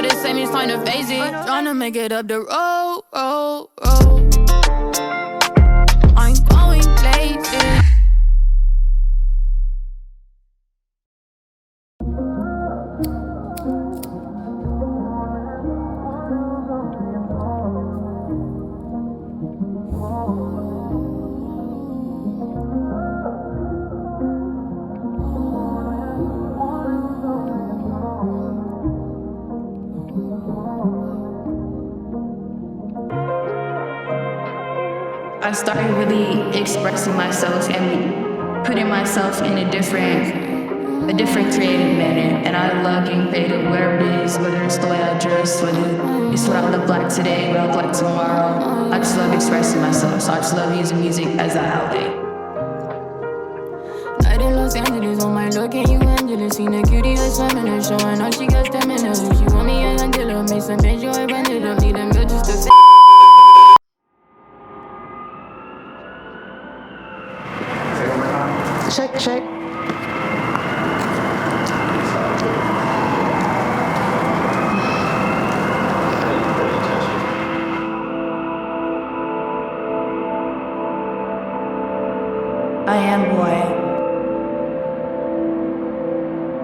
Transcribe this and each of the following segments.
feel the same, it's time to face it. Tryna make it up the road, road. I'm going places. I started really expressing myself and putting myself in a different creative manner. And I love getting creative, wherever it is, whether it's the way I dress, whether it's what I look like today, what I look like tomorrow. I just love expressing myself, so I just love using music as an outlet. Night in Los Angeles, on my look, and you Angeles. Seen a cutie, I swam in her, showing all she got stamina. She want me a Angela, make some banjo, I run it up, need a meal just to say. Check. I am who I am.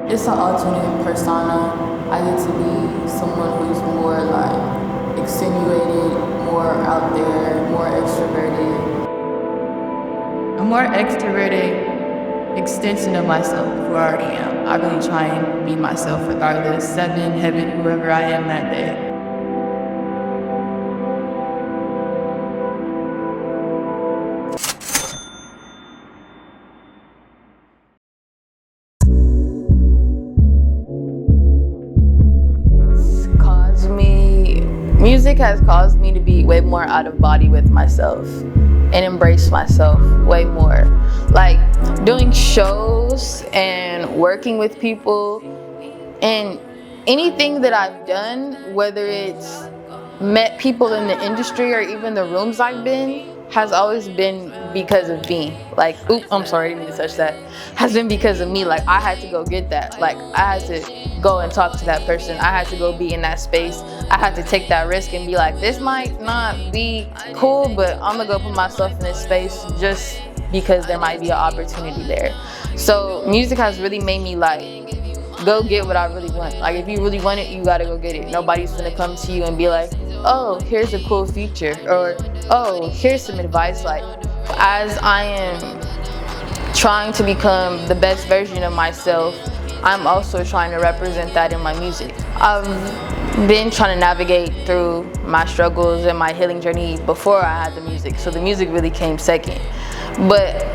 It's an alternate persona. I get to be someone who's more like extenuated, more out there, more extroverted. A more extroverted extension of myself, who I already am. I really try and be myself regardless, seven, heaven, whoever I am that day. Music has caused me to be way more out of body with myself and embrace myself way more. Like doing shows and working with people and anything that I've done, whether it's met people in the industry or even the rooms I've been, has always been because of me. Like, I'm sorry, I didn't mean to touch that. Has been because of me. Like, I had to go get that. Like, I had to go and talk to that person. I had to go be in that space. I had to take that risk and be like, this might not be cool, but I'm gonna go put myself in this space just because there might be an opportunity there. So music has really made me like, go get what I really want. Like, if you really want it, you gotta go get it. Nobody's gonna come to you and be like, oh, here's a cool feature, or oh, here's some advice. Like, as I am trying to become the best version of myself, I'm also trying to represent that in my music. I've been trying to navigate through my struggles and my healing journey before I had the music, so the music really came second. But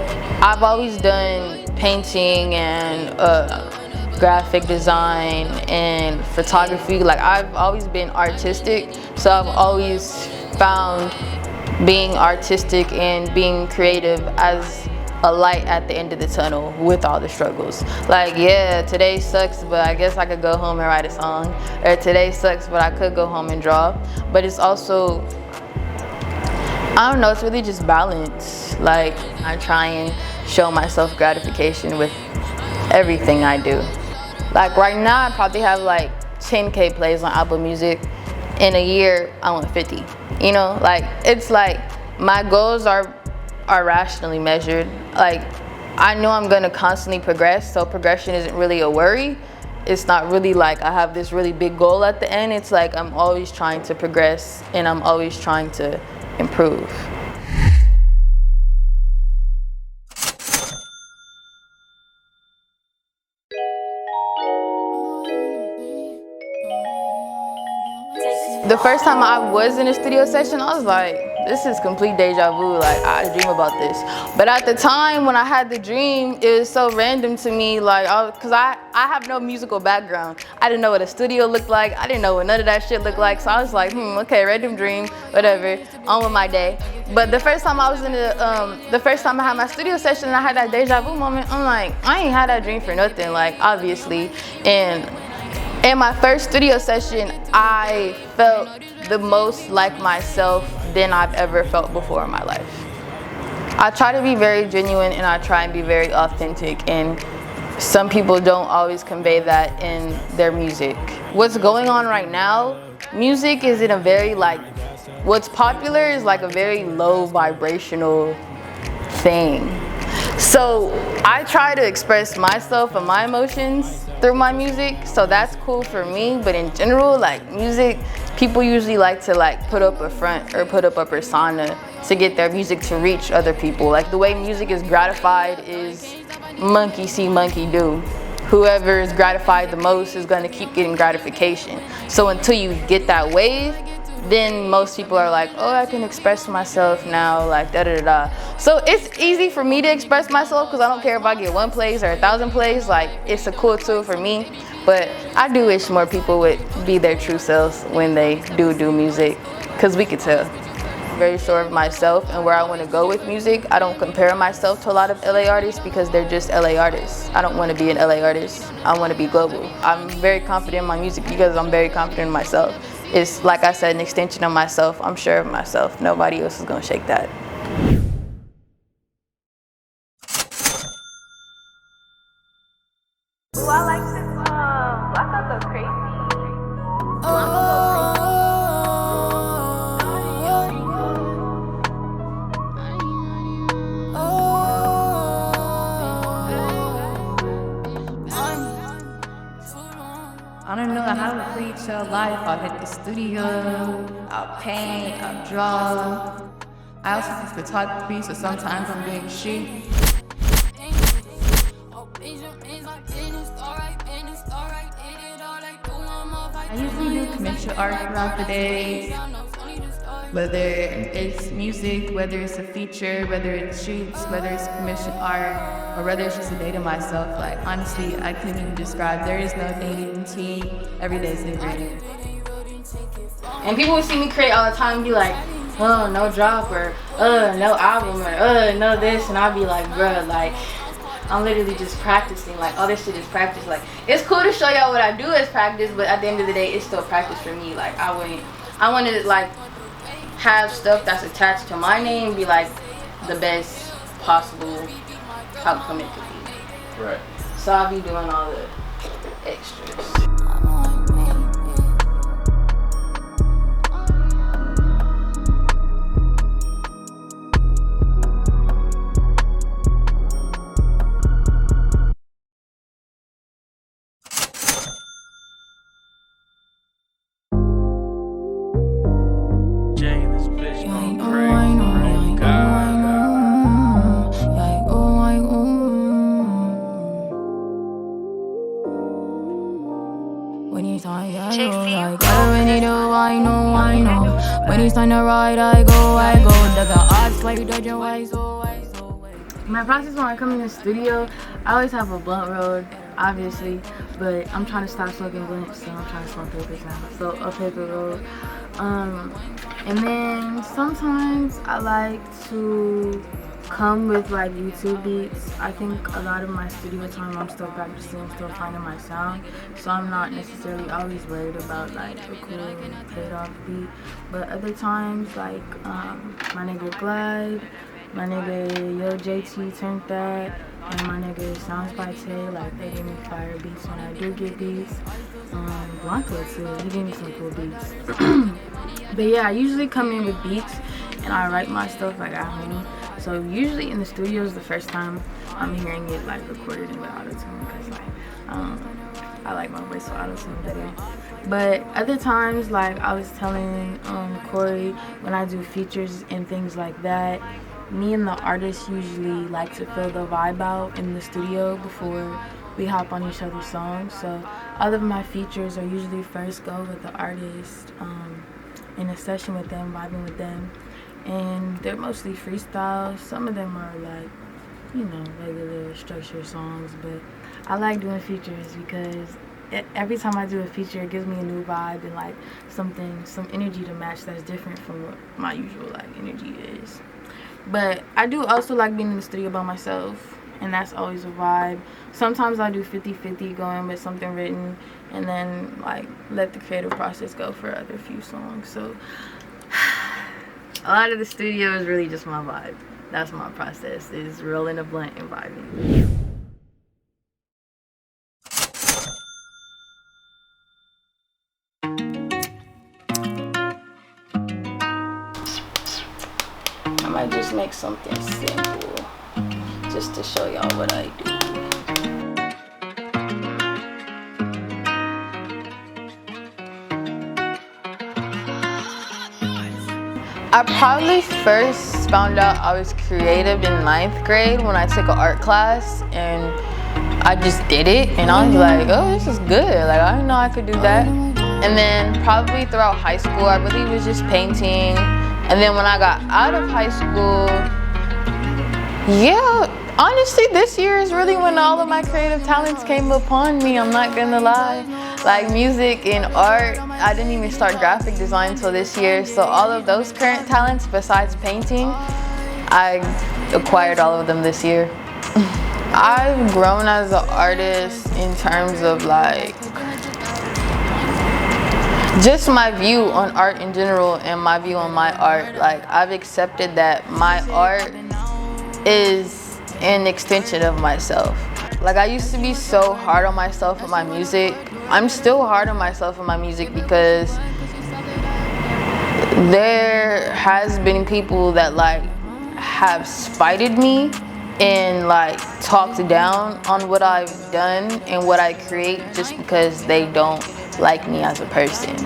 I've always done painting and graphic design and photography. Like, I've always been artistic, so I've always found being artistic and being creative as a light at the end of the tunnel with all the struggles. Like, yeah, today sucks, but I guess I could go home and write a song. Or today sucks, but I could go home and draw. But it's also, I don't know, it's really just balance. Like, I try and show myself gratification with everything I do. Like, right now, I probably have like 10K plays on Apple Music. In a year, I want 50. You know, like, it's like my goals are rationally measured. Like, I know I'm gonna constantly progress, so progression isn't really a worry. It's not really like I have this really big goal at the end. It's like I'm always trying to progress and I'm always trying to improve. The first time I was in a studio session, I was like, this is complete deja vu. Like, I dream about this. But at the time when I had the dream, it was so random to me, like, cause I have no musical background. I didn't know what a studio looked like. I didn't know what none of that shit looked like. So I was like, okay, random dream, whatever, on with my day. But the first time I was in the first time I had my studio session and I had that deja vu moment, I'm like, I ain't had that dream for nothing, like, obviously. And in my first studio session, I felt the most like myself than I've ever felt before in my life. I try to be very genuine and I try and be very authentic, and some people don't always convey that in their music. What's going on right now, music is in a very what's popular is like a very low vibrational thing. So I try to express myself and my emotions through my music, so that's cool for me. But in general, like music, people usually like to put up a front or put up a persona to get their music to reach other people. Like the way music is gratified is monkey see, monkey do. Whoever is gratified the most is going to keep getting gratification. So until you get that wave, then most people are like, oh, I can express myself now, like da da da da. So it's easy for me to express myself because I don't care if I get 1 plays or 1,000 plays. Like, it's a cool tool for me. But I do wish more people would be their true selves when they do music, because we could tell. Very sure of myself and where I want to go with music. I don't compare myself to a lot of LA artists because they're just LA artists. I don't want to be an LA artist. I want to be global. I'm very confident in my music because I'm very confident in myself. It's, like I said, an extension of myself. I'm sure of myself. Nobody else is going to shake that. Ooh, I like this song. I thought that was crazy. I don't know, I have a pretty chill life. I'll hit the studio, I'll paint, I'll draw. I also do photography, so sometimes I'm doing shoot. I usually do commission art throughout the day, whether it's music, whether it's a feature, whether it's shoots, whether it's commission art, or whether it's just a day to myself. Like, honestly, I couldn't even describe. There is no day in between. Every day is different. And people would see me create all the time and be like, oh, no drop, or no album, or no this, and I'd be like, bruh, like, I'm literally just practicing. Like, all this shit is practice. Like, it's cool to show y'all what I do as practice, but at the end of the day, it's still practice for me. Like, I want to like have stuff that's attached to my name be like the best possible outcome it could be. Right. So I'll be doing all the extras. When it's time to ride, I go. The odds like dodging why so. My process when I come in the studio, I always have a blunt rolled, obviously, but I'm trying to stop smoking blunts, so I'm trying to smoke papers now. So a paper roll. And then sometimes I like to come with like YouTube beats. I think a lot of my studio time I'm still practicing, I'm still finding my sound, so I'm not necessarily always worried about like a cool paid off beat. But other times, like my nigga Glide, my nigga Yo JT turned that, and my nigga Sounds by Tay, like they give me fire beats when I do get beats. Blanco too, he gave me some cool beats. But yeah, I usually come in with beats and I write my stuff like at home. So usually in the studio is the first time I'm hearing it like recorded in the auto-tune, because like I like my voice for auto-tune better. But other times, like I was telling Kory, when I do features and things like that, me and the artist usually like to feel the vibe out in the studio before we hop on each other's songs. So all of my features are usually first go with the artist, in a session with them, vibing with them. And they're mostly freestyle. Some of them are like, you know, regular structured songs, but I like doing features because every time I do a feature, it gives me a new vibe and like some energy to match that's different from what my usual like energy is. But I do also like being in the studio by myself, and that's always a vibe. Sometimes I do 50-50, going with something written and then like let the creative process go for other few songs. So a lot of the studio is really just my vibe. That's my process, is rolling a blunt and vibing. might just make something simple just to show y'all what I do. I probably first found out I was creative in 9th grade when I took an art class, and I just did it and I was like, oh, this is good. Like, I didn't know I could do that. And then probably throughout high school, I really was just painting. And then when I got out of high school, yeah, honestly, this year is really when all of my creative talents came upon me, I'm not gonna lie. Like music and art, I didn't even start graphic design until this year. So all of those current talents besides painting, I acquired all of them this year. I've grown as an artist in terms of like, just my view on art in general and my view on my art. Like, I've accepted that my art is an extension of myself. Like, I used to be so hard on myself with my music. I'm still hard on myself with my music because there has been people that like have spited me and like talked down on what I've done and what I create just because they don't like me as a person.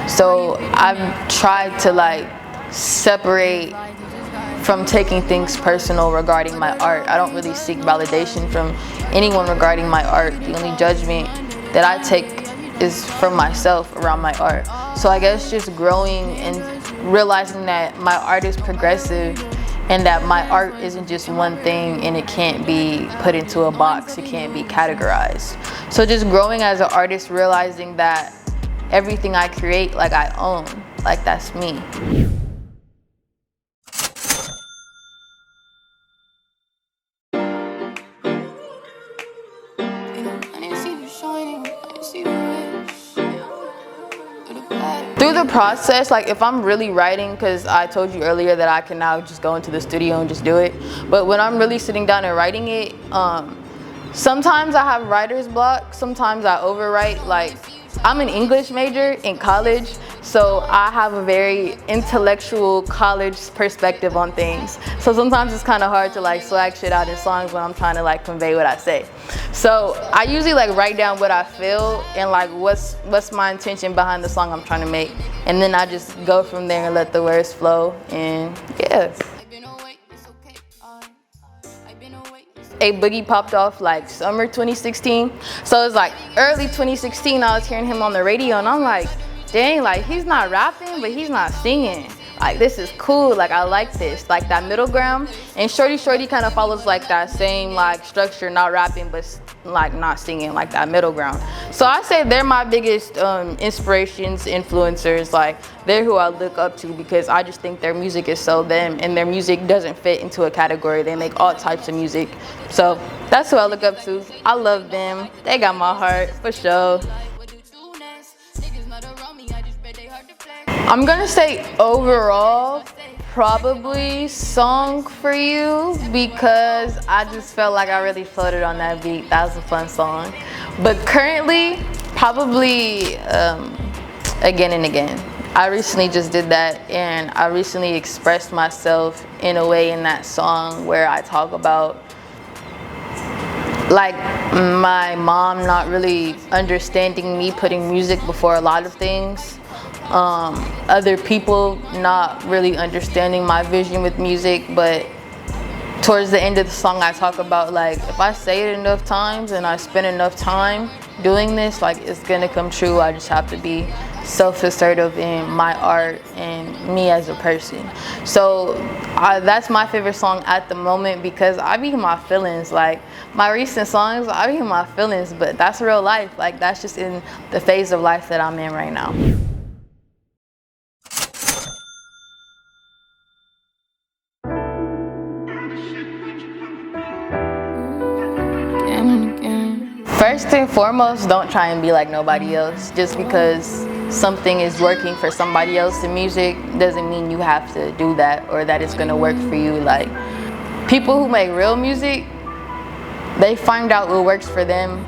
So I've tried to like separate from taking things personal regarding my art. I don't really seek validation from anyone regarding my art. The only judgment that I take is from myself around my art. So I guess just growing and realizing that my art is progressive and that my art isn't just one thing and it can't be put into a box, it can't be categorized. So just growing as an artist, realizing that everything I create, like I own, like that's me. Through the process, like if I'm really writing, because I told you earlier that I can now just go into the studio and just do it, but when I'm really sitting down and writing it, sometimes I have writer's block, sometimes I overwrite. Like, I'm an English major in college, so I have a very intellectual college perspective on things. So sometimes it's kind of hard to like swag shit out in songs when I'm trying to like convey what I say. So I usually like write down what I feel and like what's my intention behind the song I'm trying to make, and then I just go from there and let the words flow. And yeah. A Boogie popped off like summer 2016. So it's like early 2016, I was hearing him on the radio and I'm like, dang, like he's not rapping, but he's not singing. Like, this is cool, like I like this, like that middle ground. And Shorty kind of follows like that same like structure, not rapping, but like not singing, like that middle ground. So I say they're my biggest inspirations, influencers. Like, they're who I look up to because I just think their music is so them, and their music doesn't fit into a category. They make all types of music. So that's who I look up to. I love them. They got my heart, for sure. I'm gonna say overall, probably Song for You, because I just felt like I really floated on that beat. That was a fun song. But currently, probably Again and Again. I recently just did that, and I recently expressed myself in a way in that song where I talk about like my mom not really understanding me putting music before a lot of things. Other people not really understanding my vision with music, but towards the end of the song I talk about like if I say it enough times and I spend enough time doing this, like it's gonna come true. I just have to be self-assertive in my art and me as a person. So that's my favorite song at the moment because I be in my feelings. Like my recent songs, I be in my feelings, but that's real life. Like that's just in the phase of life that I'm in right now. First and foremost, don't try and be like nobody else. Just because something is working for somebody else in music doesn't mean you have to do that or that it's gonna work for you. Like, people who make real music, they find out what works for them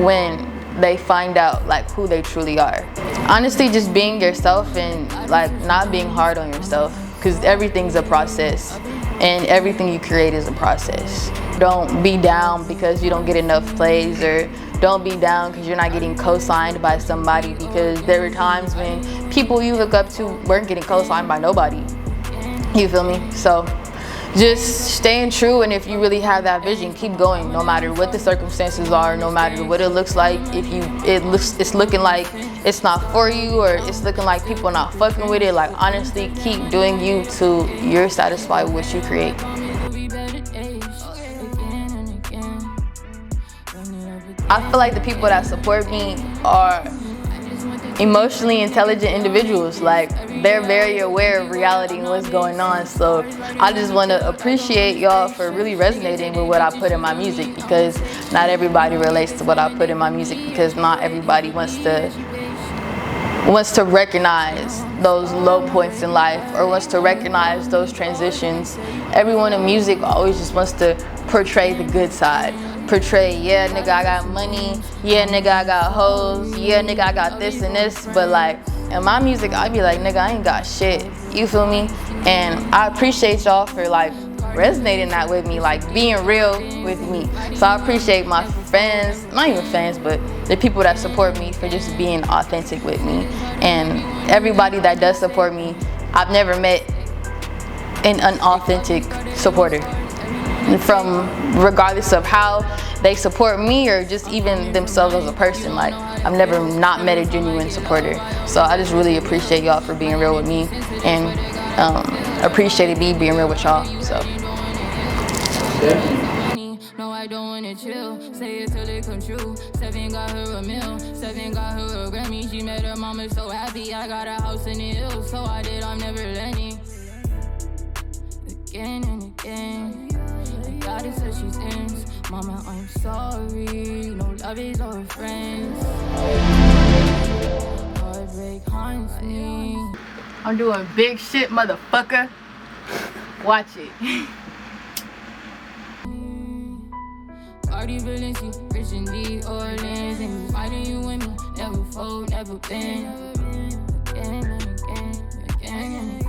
when they find out like who they truly are. Honestly, just being yourself and like not being hard on yourself, because everything's a process, and everything you create is a process. Don't be down because you don't get enough plays, or don't be down because you're not getting co-signed by somebody, because there were times when people you look up to weren't getting co-signed by nobody. You feel me? So just staying true, and if you really have that vision, keep going no matter what the circumstances are, no matter what it looks like. If it's looking like it's not for you, or it's looking like people not fucking with it, like honestly, keep doing you till you're satisfied with what you create. I feel like the people that support me are emotionally intelligent individuals. Like, they're very aware of reality and what's going on. So I just want to appreciate y'all for really resonating with what I put in my music, because not everybody relates to what I put in my music, because not everybody wants to recognize those low points in life, or wants to recognize those transitions. Everyone in music always just wants to portray the good side. Portray, yeah, nigga, I got money, yeah, nigga, I got hoes, yeah, nigga, I got this and this. But like, in my music, I be like, nigga, I ain't got shit. You feel me? And I appreciate y'all for like resonating that with me, like being real with me. So I appreciate my fans, not even fans, but the people that support me, for just being authentic with me. And everybody that does support me, I've never met an unauthentic supporter. From regardless of how they support me, or just even themselves as a person. Like, I've never not met a genuine supporter. So I just really appreciate y'all for being real with me, and appreciated me being real with y'all. So. No, I don't wanna chill. Say it till it come true. Seven got her a meal. Seven got her a Grammy. She met her mama so happy. I got a house in the hills. So I did, I'm never letting. Again and again. God is what she's in. Mama, I'm sorry. No love is our friends. Heartbreak haunts me. I'm doing big shit, motherfucker. Watch it. Cardi Valencia, rich in New Orleans, and you fighting you with me. Never fold, never bend. Again and again, again and again.